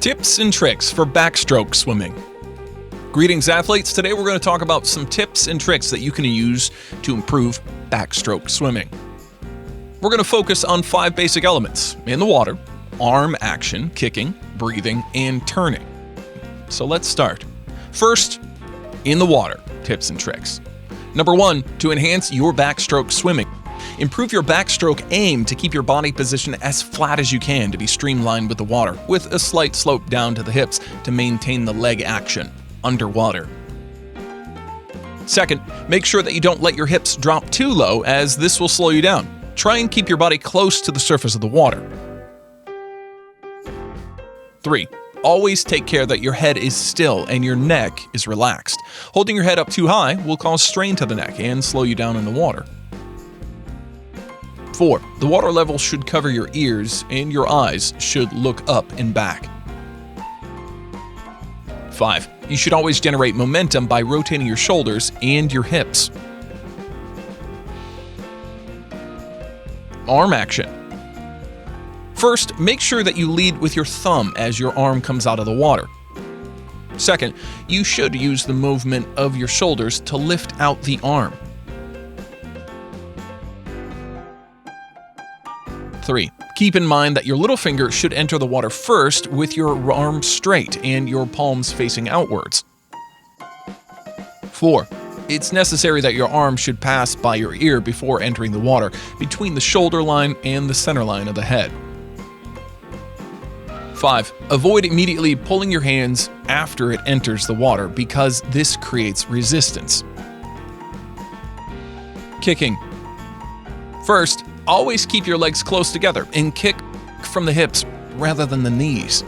Tips and tricks for backstroke swimming. Greetings, athletes. Today we're going to talk about some tips and tricks that you can use to improve backstroke swimming. We're going to focus on 5 basic elements: in the water, arm action, kicking, breathing, and turning. So let's start. First, in the water, tips and tricks. Number 1, to enhance your backstroke swimming. Improve your backstroke aim to keep your body position as flat as you can to be streamlined with the water, with a slight slope down to the hips to maintain the leg action underwater. Second, make sure that you don't let your hips drop too low, as this will slow you down. Try and keep your body close to the surface of the water. 3. Always take care that your head is still and your neck is relaxed. Holding your head up too high will cause strain to the neck and slow you down in the water. 4. The water level should cover your ears and your eyes should look up and back. 5. You should always generate momentum by rotating your shoulders and your hips. Arm action. First, make sure that you lead with your thumb as your arm comes out of the water. Second, you should use the movement of your shoulders to lift out the arm. 3. Keep in mind that your little finger should enter the water first with your arm straight and your palms facing outwards. 4. It's necessary that your arm should pass by your ear before entering the water, between the shoulder line and the center line of the head. 5. Avoid immediately pulling your hands after it enters the water, because this creates resistance. Kicking. First, always keep your legs close together and kick from the hips rather than the knees.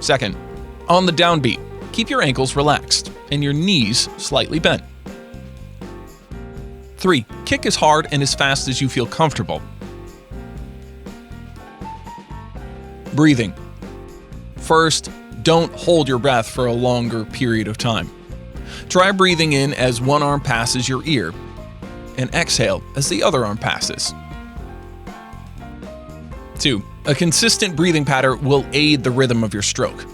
Second, on the downbeat, keep your ankles relaxed and your knees slightly bent. 3. Kick as hard and as fast as you feel comfortable. Breathing. First, don't hold your breath for a longer period of time. Try breathing in as one arm passes your ear, and exhale as the other arm passes. 2. A consistent breathing pattern will aid the rhythm of your stroke.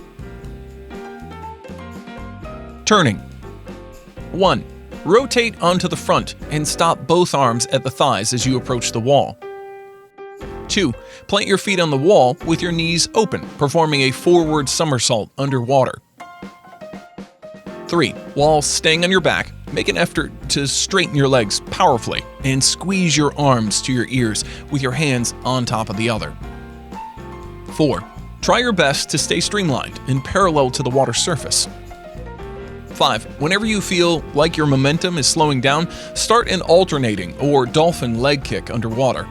Turning. 1. Rotate onto the front and stop both arms at the thighs as you approach the wall. 2. Plant your feet on the wall with your knees open, performing a forward somersault underwater. 3. While staying on your back, make an effort to straighten your legs powerfully and squeeze your arms to your ears with your hands on top of the other. 4. Try your best to stay streamlined and parallel to the water surface. 5. Whenever you feel like your momentum is slowing down, start an alternating or dolphin leg kick underwater.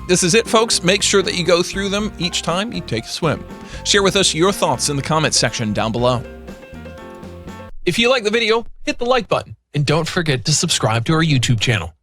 This is it, folks. Make sure that you go through them each time you take a swim. Share with us your thoughts in the comments section down below. If you like the video, hit the like button and don't forget to subscribe to our YouTube channel.